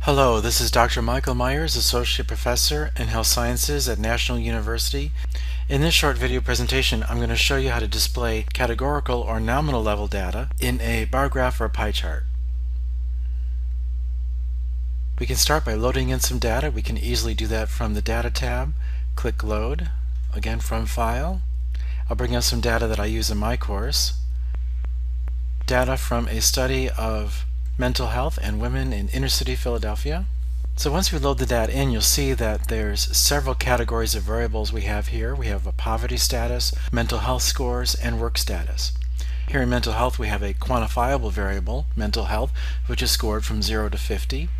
Hello, this is Dr. Michael Myers, Associate Professor in Health Sciences at National University. In this short video presentation, I'm going to show you how to display categorical or nominal level data in a bar graph or pie chart. We can start by loading in some data. We can easily do that from the Data tab. Click Load, again from File. I'll bring up some data that I use in my course. Data from a study of mental health and women in inner city Philadelphia. So once we load the data in, you'll see that there's several categories of variables we have here. We have a poverty status, mental health scores, and work status. Here in mental health we have a quantifiable variable, mental health, which is scored from 0 to 50.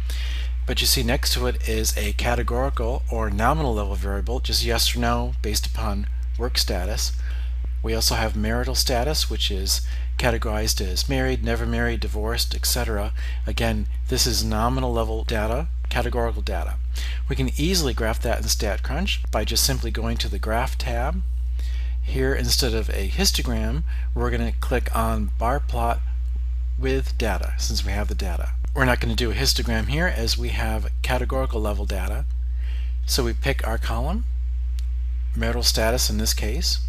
But you see next to it is a categorical or nominal level variable, just yes or no based upon work status. We also have marital status, which is categorized as married, never married, divorced, etc. Again, this is nominal level data, categorical data. We can easily graph that in StatCrunch by just simply going to the Graph tab. Here, instead of a histogram, we're going to click on Bar Plot with Data, since we have the data. We're not going to do a histogram here as we have categorical level data. So we pick our column, marital status in this case.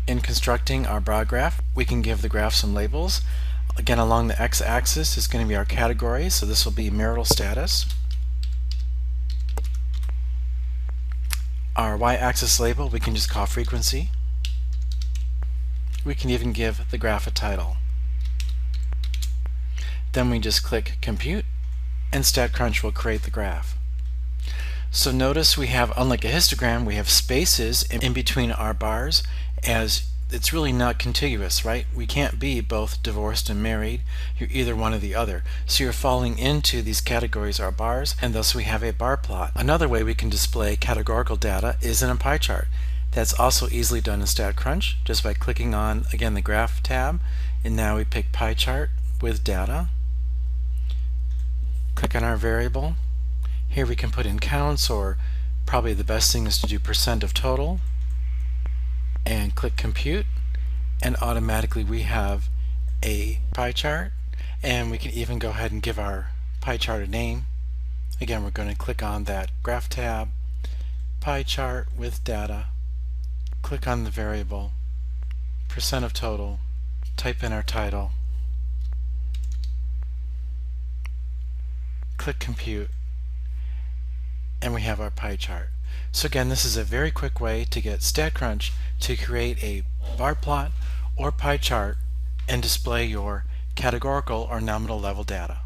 In constructing our bar graph, we can give the graph some labels. Again, along the x-axis is going to be our category, so this will be marital status. Our y-axis label we can just call frequency. We can even give the graph a title. Then we just click Compute, and StatCrunch will create the graph. So notice we have, unlike a histogram, we have spaces in between our bars, as it's really not contiguous, right? We can't be both divorced and married. You're either one or the other. So you're falling into these categories or bars, and thus we have a bar plot. Another way we can display categorical data is in a pie chart. That's also easily done in StatCrunch, just by clicking on, again, the Graph tab, and now we pick Pie Chart with Data. Click on our variable. Here we can put in counts, or probably the best thing is to do % of total, and click Compute, and automatically we have a pie chart. And we can even go ahead and give our pie chart a name. Again, we're going to click on that Graph tab, Pie Chart with Data, click on the variable, % of total, type in our title, click Compute, and we have our pie chart. So again, this is a very quick way to get StatCrunch to create a bar plot or pie chart and display your categorical or nominal level data.